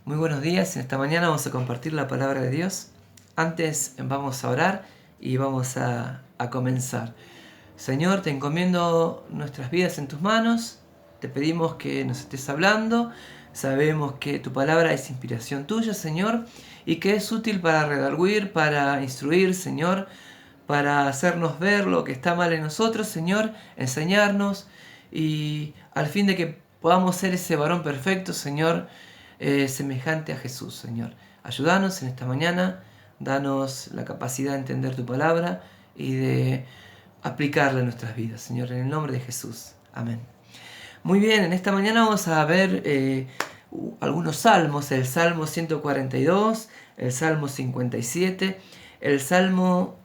Muy buenos días, en esta mañana vamos a compartir la palabra de Dios. Antes vamos a orar y vamos a comenzar. Señor, te encomiendo nuestras vidas en tus manos, te pedimos que nos estés hablando, sabemos que tu palabra es inspiración tuya, Señor, y que es útil para redarguir, para instruir, Señor, para hacernos ver lo que está mal en nosotros, Señor, enseñarnos y al fin de que podamos ser ese varón perfecto, Señor, semejante a Jesús, Señor. Ayúdanos en esta mañana, danos la capacidad de entender tu palabra y de aplicarla en nuestras vidas, Señor, en el nombre de Jesús. Amén. Muy bien, en esta mañana vamos a ver algunos salmos, el Salmo 142, el Salmo 57, el Salmo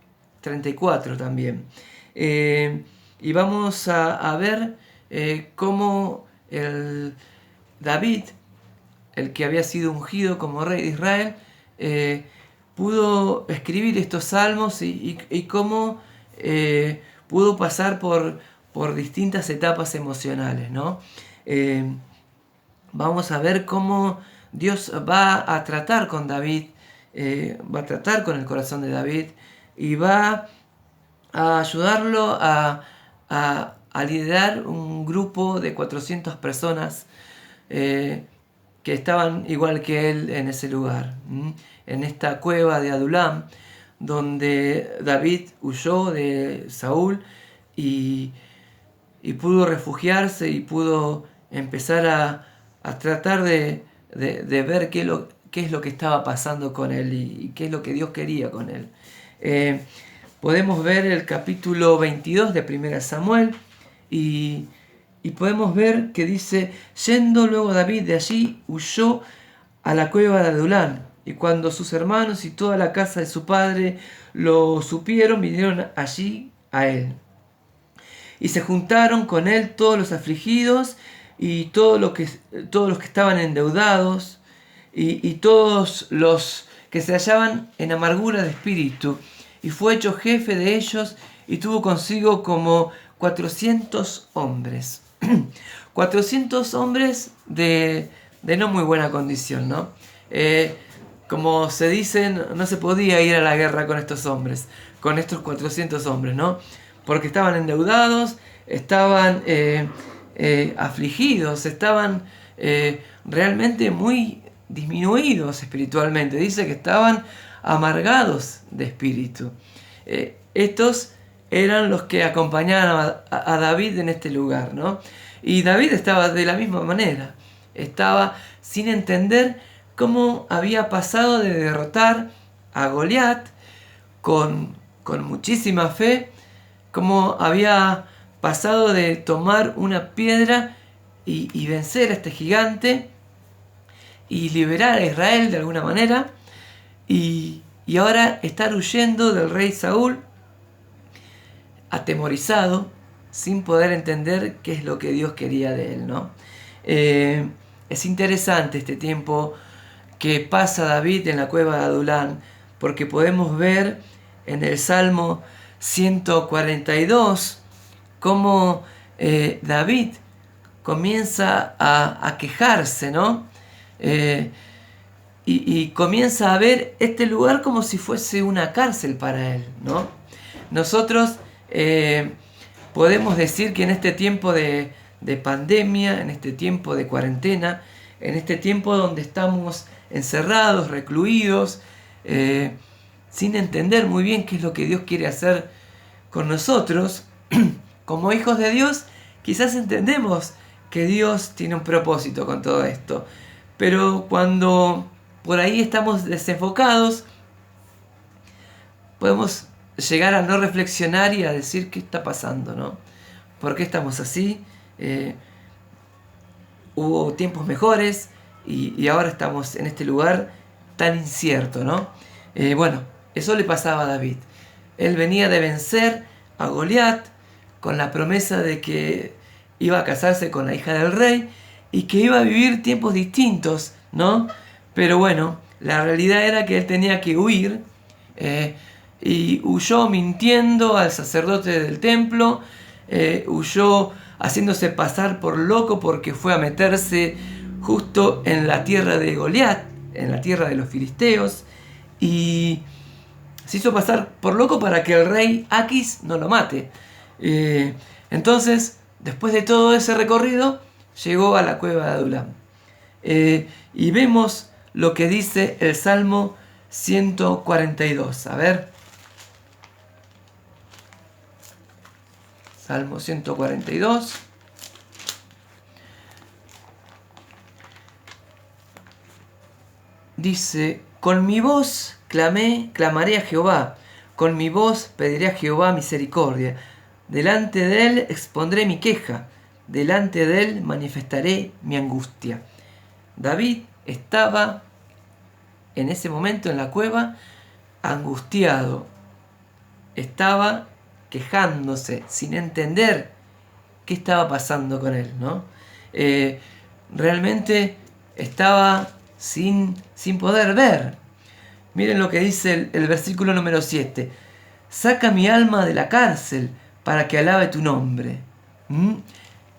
34 también. Y vamos a ver cómo David, el que había sido ungido como rey de Israel, pudo escribir estos salmos y cómo pudo pasar por distintas etapas emocionales, ¿no? Vamos a ver cómo Dios va a tratar con David, va a tratar con el corazón de David y va a ayudarlo a liderar un grupo de 400 personas que estaban igual que él en ese lugar, en esta cueva de Adulam, donde David huyó de Saúl y pudo refugiarse y pudo empezar a tratar de ver qué es lo que estaba pasando con él y qué es lo que Dios quería con él. Podemos ver el capítulo 22 de 1 Samuel y podemos ver que dice: yendo luego David de allí, huyó a la cueva de Adulam, y cuando sus hermanos y toda la casa de su padre lo supieron, vinieron allí a él. Y se juntaron con él todos los afligidos y todos los que estaban endeudados y todos los que se hallaban en amargura de espíritu. Y fue hecho jefe de ellos y tuvo consigo como 400 hombres. 400 hombres de no muy buena condición, ¿no? Como se dice, no se podía ir a la guerra con estos hombres, con estos 400 hombres, ¿no? Porque estaban endeudados, estaban afligidos, estaban realmente muy disminuidos espiritualmente. Dice que estaban amargados de espíritu. Estos eran los que acompañaban a David en este lugar, ¿no? Y David estaba de la misma manera. Estaba sin entender cómo había pasado de derrotar a Goliat con muchísima fe, cómo había pasado de tomar una piedra y vencer a este gigante y liberar a Israel de alguna manera, y ahora estar huyendo del rey Saúl, atemorizado, sin poder entender qué es lo que Dios quería de él, ¿no? Es interesante este tiempo que pasa David en la cueva de Adulam, porque podemos ver en el Salmo 142 cómo David comienza a quejarse, ¿no? Y comienza a ver este lugar como si fuese una cárcel para él, ¿no? Nosotros podemos decir que en este tiempo de pandemia, en este tiempo de cuarentena, en este tiempo donde estamos encerrados, recluidos, sin entender muy bien qué es lo que Dios quiere hacer con nosotros, como hijos de Dios, quizás entendemos que Dios tiene un propósito con todo esto, pero cuando por ahí estamos desenfocados, podemos llegar a no reflexionar y a decir qué está pasando, ¿no? ¿Por qué estamos así? Hubo tiempos mejores y ahora estamos en este lugar tan incierto, ¿no? Bueno, eso le pasaba a David. Él venía de vencer a Goliat con la promesa de que iba a casarse con la hija del rey y que iba a vivir tiempos distintos, ¿no? Pero bueno, la realidad era que él tenía que huir, y huyó mintiendo al sacerdote del templo, huyó haciéndose pasar por loco porque fue a meterse justo en la tierra de Goliat, en la tierra de los filisteos, y se hizo pasar por loco para que el rey Aquis no lo mate. Entonces, después de todo ese recorrido, llegó a la cueva de Adulam. Y vemos lo que dice el Salmo 142. A ver. Salmo 142. Dice: con mi voz clamaré a Jehová, con mi voz pediré a Jehová misericordia. Delante de él expondré mi queja, delante de él manifestaré mi angustia. David estaba en ese momento en la cueva angustiado, estaba quejándose sin entender qué estaba pasando con él, ¿no? Realmente estaba sin poder ver. Miren lo que dice el versículo número 7. Saca mi alma de la cárcel para que alabe tu nombre.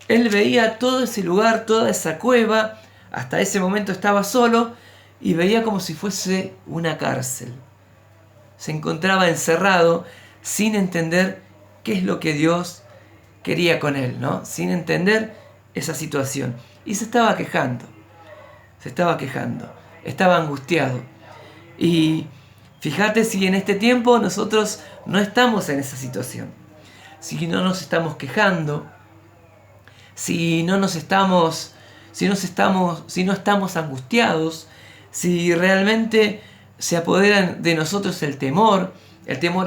Él veía todo ese lugar, toda esa cueva. Hasta ese momento estaba solo y veía como si fuese una cárcel. Se encontraba encerrado sin entender qué es lo que Dios quería con él, ¿no? Sin entender esa situación. Y se estaba quejando. Estaba angustiado. Y fíjate si en este tiempo nosotros no estamos en esa situación. Si no nos estamos quejando, si no estamos angustiados, si realmente se apodera de nosotros el temor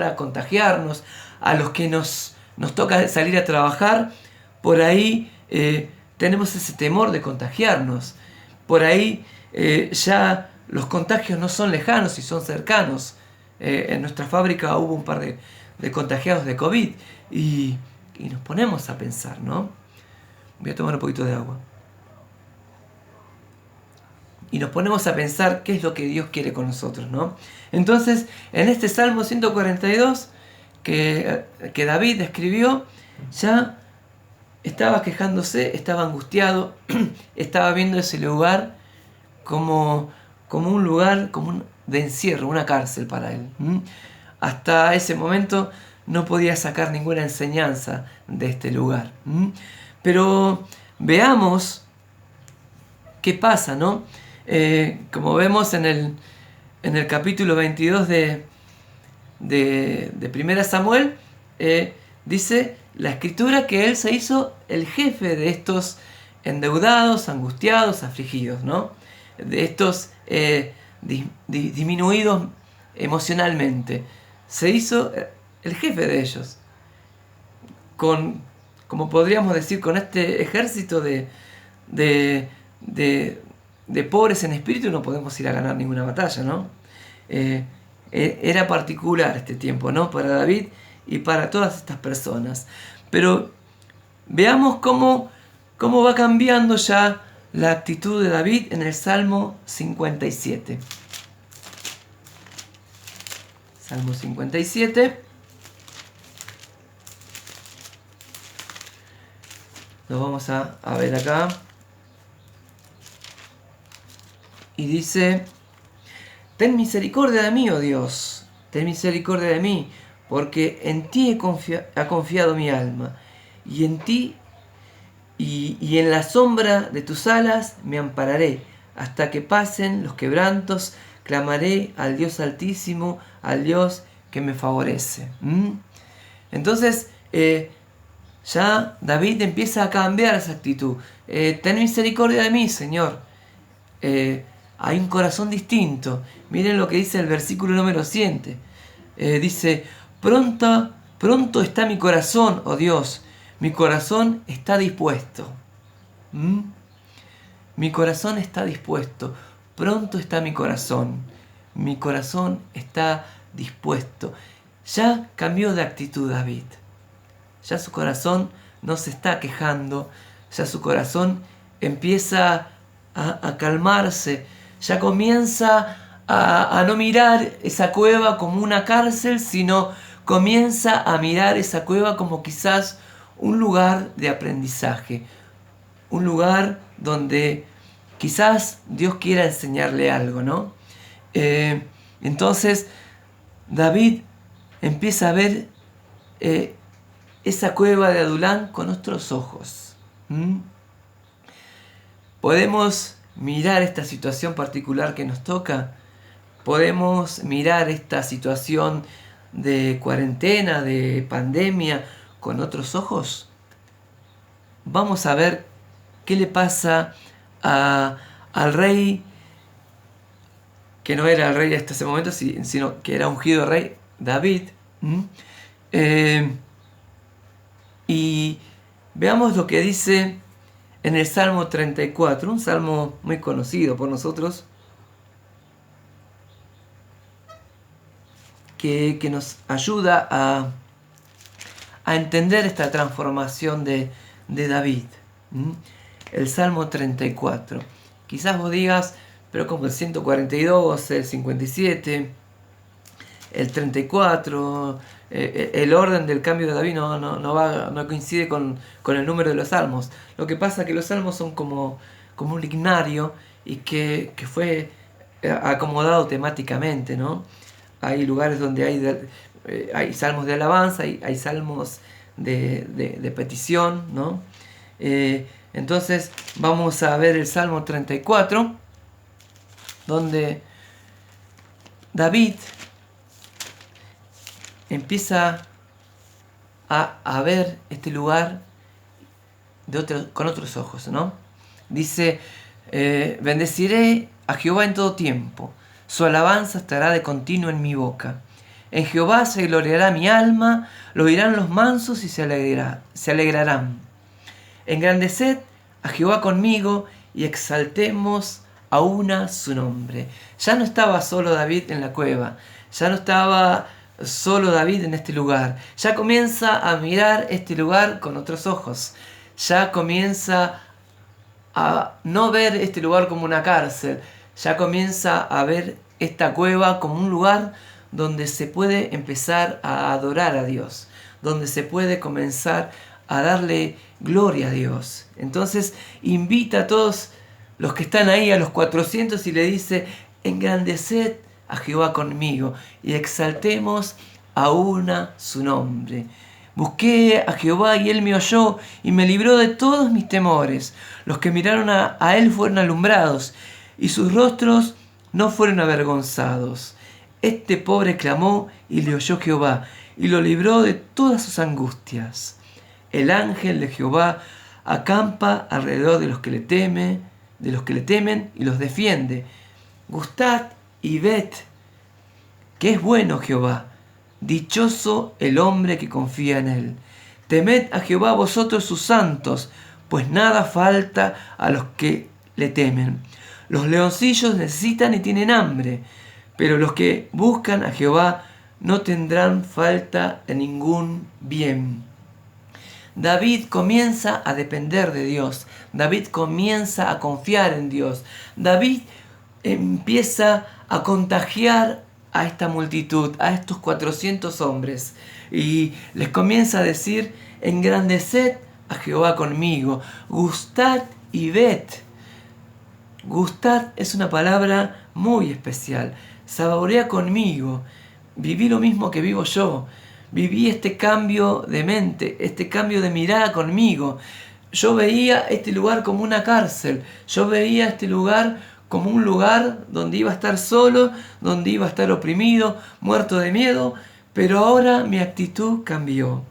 a contagiarnos, a los que nos toca salir a trabajar, por ahí tenemos ese temor de contagiarnos. Por ahí ya los contagios no son lejanos y son cercanos. En nuestra fábrica hubo un par de contagiados de COVID y nos ponemos a pensar, ¿no? Voy a tomar un poquito de agua. Y nos ponemos a pensar qué es lo que Dios quiere con nosotros, ¿no? Entonces, en este Salmo 142 que David escribió, ya estaba quejándose, estaba angustiado, estaba viendo ese lugar como un lugar de encierro, una cárcel para él. Hasta ese momento no podía sacar ninguna enseñanza de este lugar. Pero veamos qué pasa, ¿no? Como vemos en el capítulo 22 de 1 Samuel, dice la escritura que él se hizo el jefe de estos endeudados, angustiados, afligidos, ¿no? De estos disminuidos emocionalmente. Se hizo el jefe de ellos. Como podríamos decir, con este ejército de pobres en espíritu no podemos ir a ganar ninguna batalla, ¿no? Era particular este tiempo, ¿no? Para David y para todas estas personas. Pero veamos cómo va cambiando ya la actitud de David en el Salmo 57. Salmo 57. Lo vamos a ver acá. Y dice: ten misericordia de mí, oh Dios, ten misericordia de mí, porque en ti ha confiado mi alma, y en ti y en la sombra de tus alas me ampararé, hasta que pasen los quebrantos, clamaré al Dios Altísimo, al Dios que me favorece. Entonces, ya David empieza a cambiar esa actitud. Ten misericordia de mí, Señor. Hay un corazón distinto. Miren lo que dice el versículo número 7. Dice: pronto está mi corazón, oh Dios, mi corazón está dispuesto. Mi corazón está dispuesto. Pronto está mi corazón está dispuesto. Ya cambió de actitud David. Ya su corazón no se está quejando. Ya su corazón empieza a calmarse. Ya comienza a no mirar esa cueva como una cárcel, sino comienza a mirar esa cueva como quizás un lugar de aprendizaje, un lugar donde quizás Dios quiera enseñarle algo, ¿no? Entonces David empieza a ver esa cueva de Adulán con otros ojos. Podemos mirar esta situación particular que nos toca, podemos mirar esta situación de cuarentena, de pandemia, con otros ojos. Vamos a ver qué le pasa al rey, que no era el rey hasta ese momento, sino que era ungido rey, David. Y veamos lo que dice en el Salmo 34, un salmo muy conocido por nosotros, que nos ayuda a entender esta transformación de David. El Salmo 34. Quizás vos digas, pero como el 142, el 57, el 34, el orden del cambio de David no coincide con el número de los salmos. Lo que pasa es que los salmos son como un lignario y que fue acomodado temáticamente, ¿no? Hay lugares donde hay salmos de alabanza, hay salmos de petición, ¿no? Entonces vamos a ver el Salmo 34, donde David empieza a ver este lugar con otros ojos, ¿no? Dice, bendeciré a Jehová en todo tiempo, su alabanza estará de continuo en mi boca. En Jehová se gloriará mi alma, lo oirán los mansos y se alegrarán. Engrandeced a Jehová conmigo y exaltemos a una su nombre. Ya no estaba solo David en la cueva, ya no estaba solo David en este lugar, ya comienza a mirar este lugar con otros ojos, ya comienza a no ver este lugar como una cárcel, ya comienza a ver esta cueva como un lugar donde se puede empezar a adorar a Dios, donde se puede comenzar a darle gloria a Dios. Entonces invita a todos los que están ahí, a los 400, y le dice, engrandeced a Jehová conmigo y exaltemos a una su nombre. Busqué a Jehová y él me oyó y me libró de todos mis temores. Los que miraron a él fueron alumbrados y sus rostros no fueron avergonzados. Este pobre clamó y le oyó Jehová y lo libró de todas sus angustias. El ángel de Jehová acampa alrededor de los que le temen y los defiende. Gustad y ved que es bueno Jehová. Dichoso el hombre que confía en él. Temed a Jehová vosotros sus santos, pues nada falta a los que le temen. Los leoncillos necesitan y tienen hambre, pero los que buscan a Jehová no tendrán falta de ningún bien. David comienza a depender de Dios. David comienza a confiar en Dios. David empieza a contagiar a esta multitud, a estos 400 hombres, y les comienza a decir, engrandeced a Jehová conmigo, gustad y ved. Gustad es una palabra muy especial. Saborea conmigo, viví lo mismo que vivo yo. Viví este cambio de mente, este cambio de mirada conmigo. Yo veía este lugar como una cárcel. Yo veía este lugar como un lugar donde iba a estar solo, donde iba a estar oprimido, muerto de miedo. Pero ahora mi actitud cambió.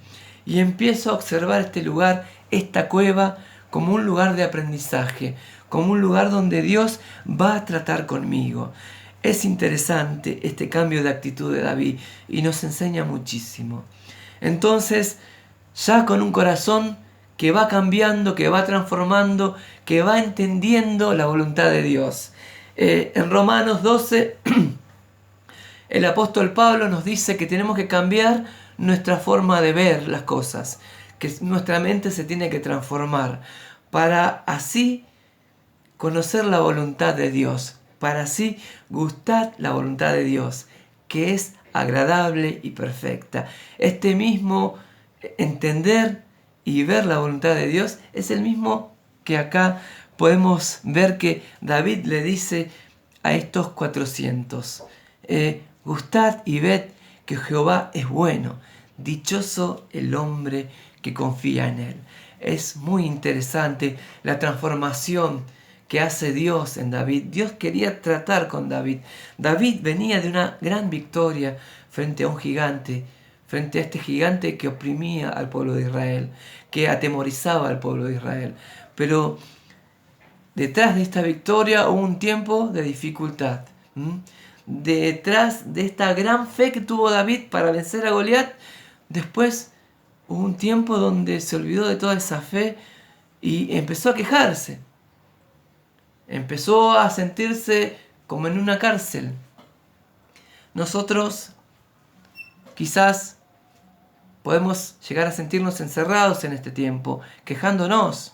Y empiezo a observar este lugar, esta cueva, como un lugar de aprendizaje, como un lugar donde Dios va a tratar conmigo. Es interesante este cambio de actitud de David y nos enseña muchísimo. Entonces, ya con un corazón que va cambiando, que va transformando, que va entendiendo la voluntad de Dios. En Romanos 12, el apóstol Pablo nos dice que tenemos que cambiar nuestra forma de ver las cosas, que nuestra mente se tiene que transformar para así conocer la voluntad de Dios, para así gustar la voluntad de Dios, que es agradable y perfecta. Este mismo entender y ver la voluntad de Dios es el mismo que acá podemos ver que David le dice a estos 400, gustad y ved que Jehová es bueno, dichoso el hombre que confía en él. Es muy interesante la transformación que hace Dios en David. Dios quería tratar con David. David venía de una gran victoria frente a un gigante, frente a este gigante que oprimía al pueblo de Israel, que atemorizaba al pueblo de Israel. Pero detrás de esta victoria hubo un tiempo de dificultad. Detrás de esta gran fe que tuvo David para vencer a Goliat, después hubo un tiempo donde se olvidó de toda esa fe y empezó a quejarse. Empezó a sentirse como en una cárcel. Nosotros quizás podemos llegar a sentirnos encerrados en este tiempo, quejándonos,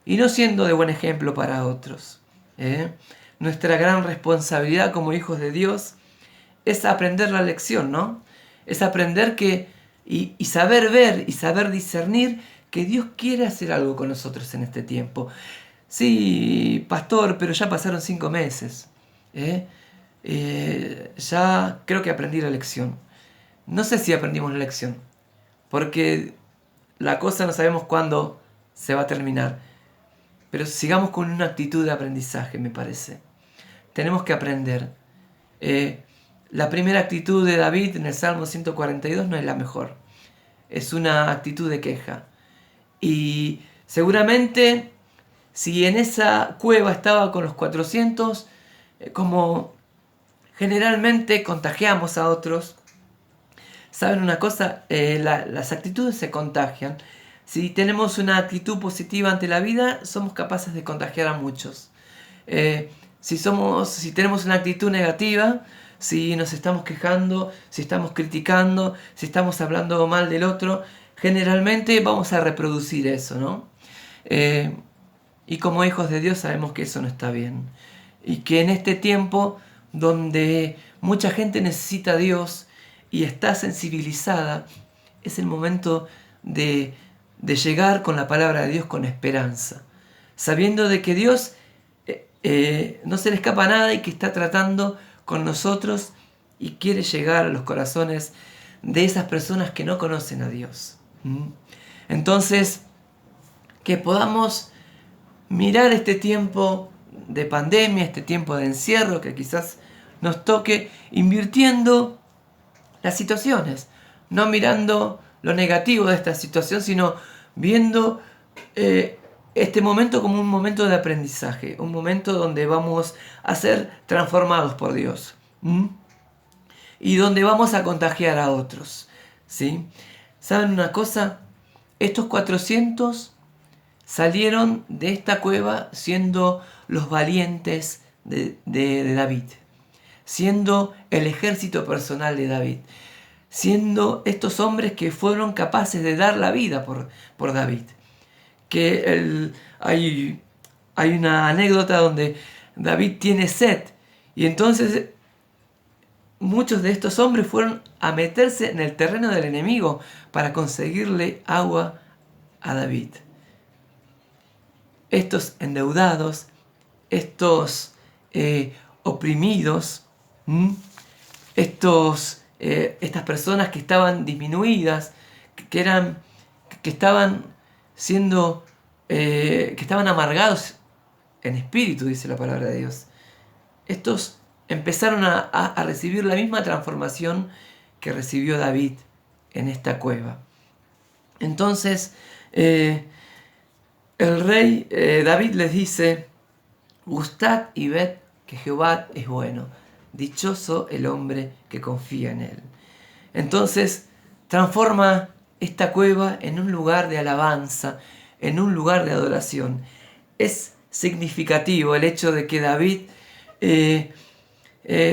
y no siendo de buen ejemplo para otros. Nuestra gran responsabilidad como hijos de Dios es aprender la lección, ¿no? Es aprender y saber ver y saber discernir que Dios quiere hacer algo con nosotros en este tiempo. Sí, pastor, pero ya pasaron 5 meses. Ya creo que aprendí la lección. No sé si aprendimos la lección, porque la cosa no sabemos cuándo se va a terminar. Pero sigamos con una actitud de aprendizaje, me parece. Tenemos que aprender. La primera actitud de David en el Salmo 142 no es la mejor. Es una actitud de queja. Y seguramente si en esa cueva estaba con los 400, como generalmente contagiamos a otros, ¿saben una cosa? Las actitudes se contagian. Si tenemos una actitud positiva ante la vida, somos capaces de contagiar a muchos. Si tenemos una actitud negativa, si nos estamos quejando, si estamos criticando, si estamos hablando mal del otro, generalmente vamos a reproducir eso, ¿no? Y como hijos de Dios sabemos que eso no está bien. Y que en este tiempo donde mucha gente necesita a Dios y está sensibilizada, es el momento de llegar con la palabra de Dios con esperanza, sabiendo de que Dios no se le escapa nada y que está tratando con nosotros y quiere llegar a los corazones de esas personas que no conocen a Dios. Entonces, que podamos mirar este tiempo de pandemia, este tiempo de encierro que quizás nos toque, invirtiendo las situaciones, no mirando lo negativo de esta situación, sino viendo este momento como un momento de aprendizaje, un momento donde vamos a ser transformados por Dios y donde vamos a contagiar a otros, ¿sí? ¿Saben una cosa? Estos 400 salieron de esta cueva siendo los valientes de David, siendo el ejército personal de David, siendo estos hombres que fueron capaces de dar la vida por David. Que hay una anécdota donde David tiene sed y entonces muchos de estos hombres fueron a meterse en el terreno del enemigo para conseguirle agua a David. Estos endeudados, estos oprimidos, estas personas que estaban disminuidas, que estaban siendo, que estaban amargados en espíritu, dice la palabra de Dios. Estos empezaron a recibir la misma transformación que recibió David en esta cueva. Entonces, el rey David les dice: gustad y ved que Jehová es bueno, dichoso el hombre que confía en él. Entonces, transforma esta cueva en un lugar de alabanza, en un lugar de adoración. Es significativo el hecho de que David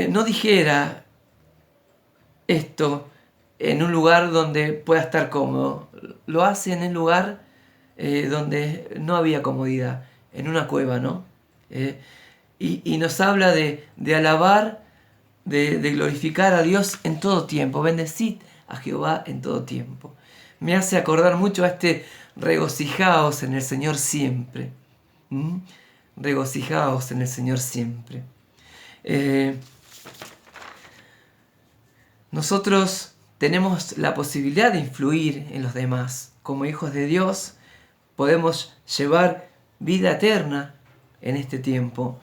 no dijera esto en un lugar donde pueda estar cómodo. Lo hace en un lugar donde no había comodidad, en una cueva, ¿no? Y nos habla de alabar, de glorificar a Dios en todo tiempo. Bendecid a Jehová en todo tiempo. Me hace acordar mucho a este regocijaos en el Señor siempre. Regocijaos en el Señor siempre. Nosotros tenemos la posibilidad de influir en los demás. Como hijos de Dios podemos llevar vida eterna en este tiempo.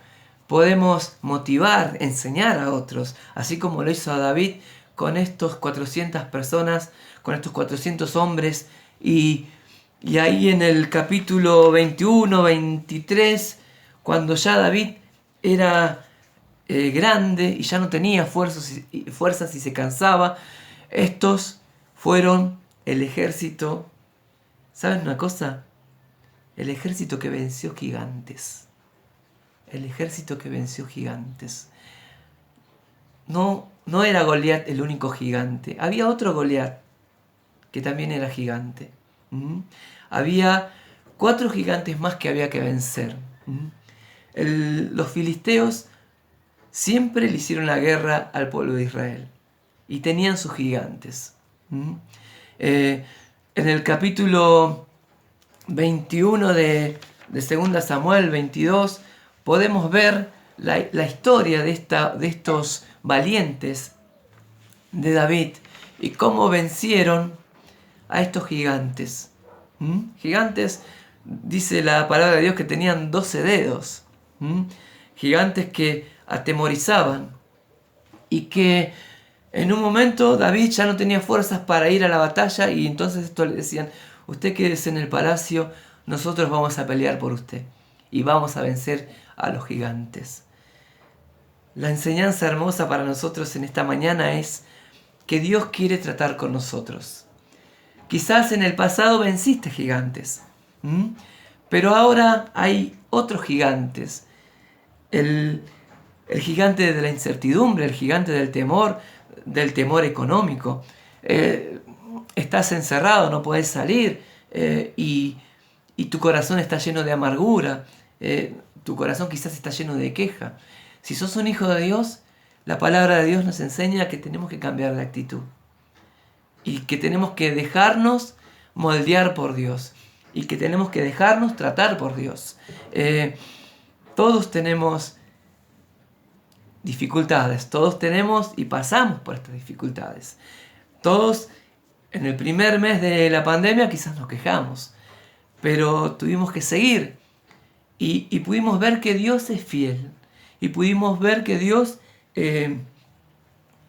Podemos motivar, enseñar a otros, así como lo hizo a David con estos 400 personas, con estos 400 hombres. Y ahí en el capítulo 21, 23, cuando ya David era grande y ya no tenía fuerzas y se cansaba, estos fueron el ejército. ¿Saben una cosa? El ejército que venció gigantes. El ejército que venció gigantes. No era Goliat el único gigante. Había otro Goliat que también era gigante. Había 4 gigantes más que había que vencer. Los filisteos siempre le hicieron la guerra al pueblo de Israel y tenían sus gigantes. En el capítulo 21 de 2 Samuel 22 podemos ver la historia de estos valientes de David y cómo vencieron a estos gigantes. Gigantes, dice la palabra de Dios, que tenían 12 dedos. Gigantes que atemorizaban y que en un momento David ya no tenía fuerzas para ir a la batalla, y entonces estos le decían: usted quédese en el palacio, nosotros vamos a pelear por usted y vamos a vencer a los gigantes. La enseñanza hermosa para nosotros en esta mañana es que Dios quiere tratar con nosotros. Quizás en el pasado venciste gigantes, pero ahora hay otros gigantes. El gigante de la incertidumbre, el gigante del temor económico. Estás encerrado, no puedes salir, y tu corazón está lleno de amargura. Tu corazón quizás está lleno de queja. Si sos un hijo de Dios, la palabra de Dios nos enseña que tenemos que cambiar de actitud y que tenemos que dejarnos moldear por Dios y que tenemos que dejarnos tratar por Dios. Todos tenemos dificultades, todos tenemos y pasamos por estas dificultades. Todos en el primer mes de la pandemia quizás nos quejamos, pero tuvimos que seguir y pudimos ver que Dios es fiel y pudimos ver que Dios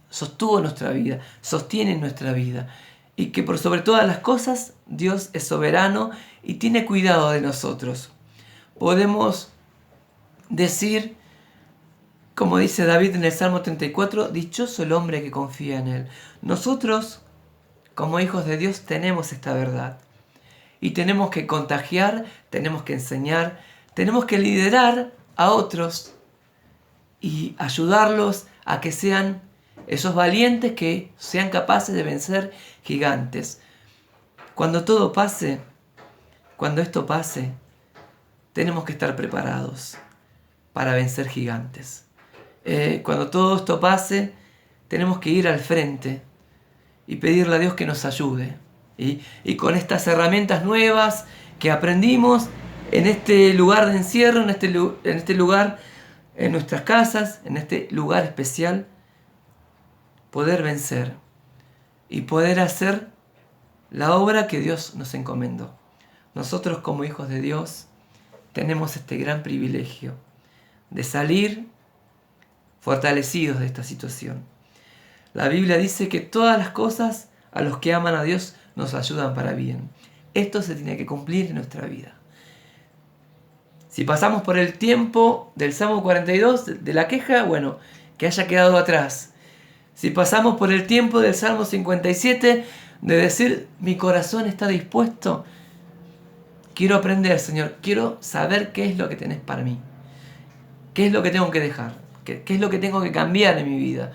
sostuvo nuestra vida, sostiene nuestra vida, y que por sobre todas las cosas Dios es soberano y tiene cuidado de nosotros. Podemos decir, como dice David en el Salmo 34, dichoso el hombre que confía en él. Nosotros, como hijos de Dios, tenemos esta verdad y tenemos que contagiar, tenemos que enseñar, tenemos que liderar a otros y ayudarlos a que sean esos valientes que sean capaces de vencer gigantes. Cuando todo pase, cuando esto pase, tenemos que estar preparados para vencer gigantes. Cuando todo esto pase, tenemos que ir al frente y pedirle a Dios que nos ayude. Y con estas herramientas nuevas que aprendimos en este lugar de encierro, en este lugar, en nuestras casas, en este lugar especial, poder vencer y poder hacer la obra que Dios nos encomendó. Nosotros, como hijos de Dios, tenemos este gran privilegio de salir fortalecidos de esta situación. La Biblia dice que todas las cosas a los que aman a Dios nos ayudan para bien. Esto se tiene que cumplir en nuestra vida. Si pasamos por el tiempo del Salmo 42, de la queja, bueno, que haya quedado atrás. Si pasamos por el tiempo del Salmo 57, de decir, mi corazón está dispuesto, quiero aprender, Señor, quiero saber qué es lo que tenés para mí. ¿Qué es lo que tengo que dejar? ¿Qué es lo que tengo que cambiar en mi vida?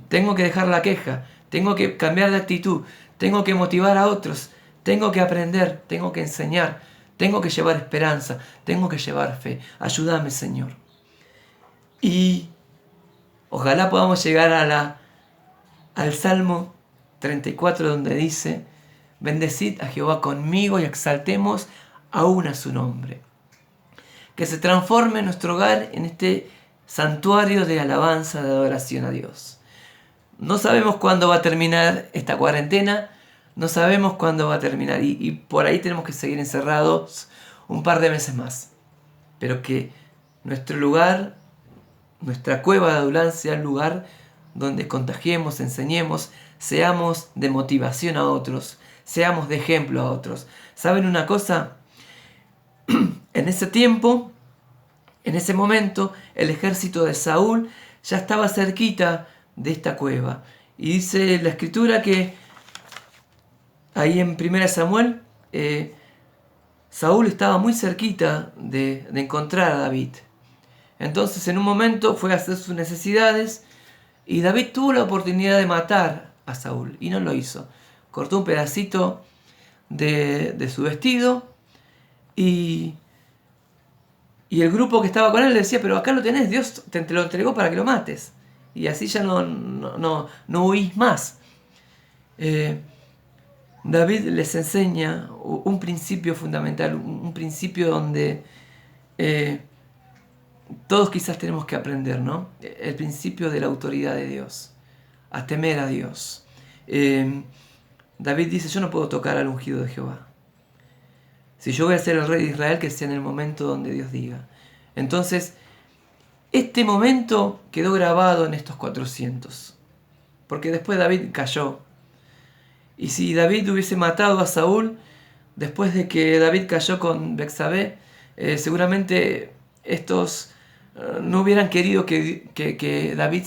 Tengo que dejar la queja, tengo que cambiar de actitud, tengo que motivar a otros, tengo que aprender, tengo que enseñar, tengo que llevar esperanza, tengo que llevar fe. Ayúdame, Señor. Y ojalá podamos llegar al Salmo 34, donde dice, bendecid a Jehová conmigo y exaltemos aún a su nombre. que se transforme nuestro hogar en este santuario de alabanza, de adoración a Dios. No sabemos cuándo va a terminar esta cuarentena, no sabemos cuándo va a terminar y por ahí tenemos que seguir encerrados un par de meses más. Pero que nuestro lugar, nuestra cueva de Adulam sea el lugar donde contagiemos, enseñemos, seamos de motivación a otros, seamos de ejemplo a otros. ¿Saben una cosa? En ese tiempo, en ese momento, el ejército de Saúl ya estaba cerquita de esta cueva. Y dice la escritura que ahí en 1 Samuel, Saúl estaba muy cerquita de encontrar a David. Entonces en un momento fue a hacer sus necesidades y David tuvo la oportunidad de matar a Saúl y no lo hizo. Cortó un pedacito de su vestido y el grupo que estaba con él le decía, pero acá lo tenés, Dios te lo entregó para que lo mates. Y así ya no huís más. David les enseña un principio fundamental, un principio donde todos quizás tenemos que aprender, ¿no? El principio de la autoridad de Dios, a temer a Dios. David dice, yo no puedo tocar al ungido de Jehová. Si yo voy a ser el rey de Israel, que sea en el momento donde Dios diga. Entonces, este momento quedó grabado en estos 400. Porque después David cayó. Y si David hubiese matado a Saúl, después de que David cayó con Betsabé, seguramente estos no hubieran querido que David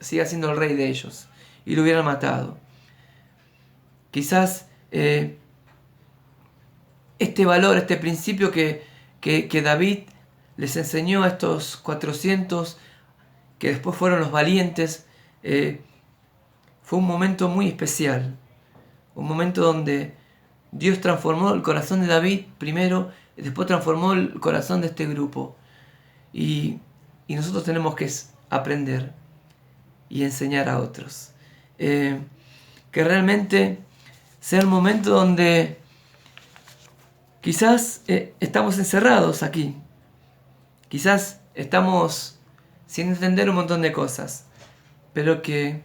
siga siendo el rey de ellos. Y lo hubieran matado. Quizás este valor, este principio que David les enseñó a estos 400, que después fueron los valientes, fue un momento muy especial. Un momento donde Dios transformó el corazón de David primero, y después transformó el corazón de este grupo. Y nosotros tenemos que aprender y enseñar a otros. Que realmente sea el momento donde quizás estamos encerrados aquí. Quizás estamos sin entender un montón de cosas. Pero que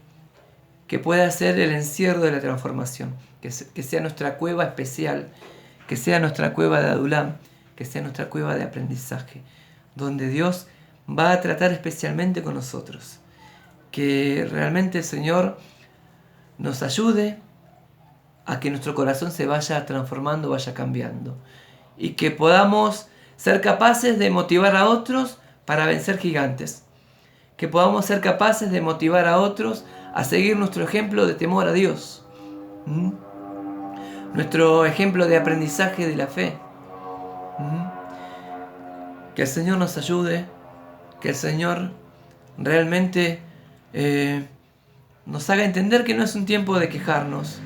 pueda ser el encierro de la transformación. Que sea nuestra cueva especial. Que sea nuestra cueva de Adulam. Que sea nuestra cueva de aprendizaje. Donde Dios va a tratar especialmente con nosotros. Que realmente el Señor nos ayude a que nuestro corazón se vaya transformando, vaya cambiando. Y que podamos ser capaces de motivar a otros para vencer gigantes. Que podamos ser capaces de motivar a otros a seguir nuestro ejemplo de temor a Dios. Nuestro ejemplo de aprendizaje de la fe. Que el Señor nos ayude. Que el Señor realmente nos haga entender que no es un tiempo de quejarnos.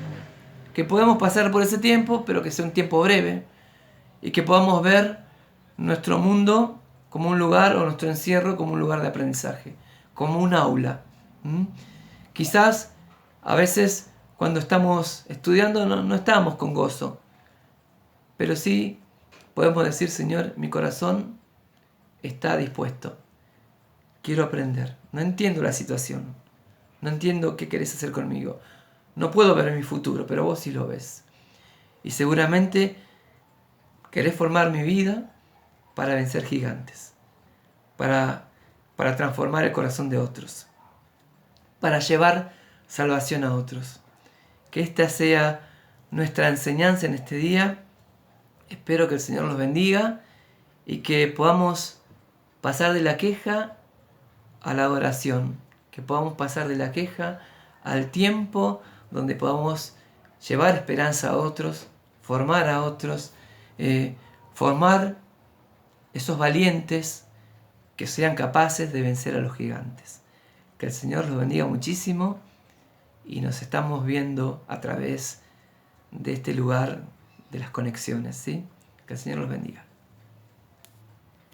Que podemos pasar por ese tiempo, pero que sea un tiempo breve. Y que podamos ver nuestro mundo como un lugar, o nuestro encierro como un lugar de aprendizaje. Como un aula. Quizás a veces cuando estamos estudiando no estamos con gozo. Pero sí podemos decir, Señor, mi corazón está dispuesto. Quiero aprender. No entiendo la situación. No entiendo qué querés hacer conmigo. No puedo ver mi futuro, pero vos sí lo ves. Y seguramente querés formar mi vida para vencer gigantes. Para transformar el corazón de otros. Para llevar salvación a otros. Que esta sea nuestra enseñanza en este día. Espero que el Señor nos bendiga y que podamos pasar de la queja a la adoración. Que podamos pasar de la queja al tiempo donde podamos llevar esperanza a otros, formar a otros, formar esos valientes que sean capaces de vencer a los gigantes. Que el Señor los bendiga muchísimo y nos estamos viendo a través de este lugar de las conexiones, ¿sí? Que el Señor los bendiga.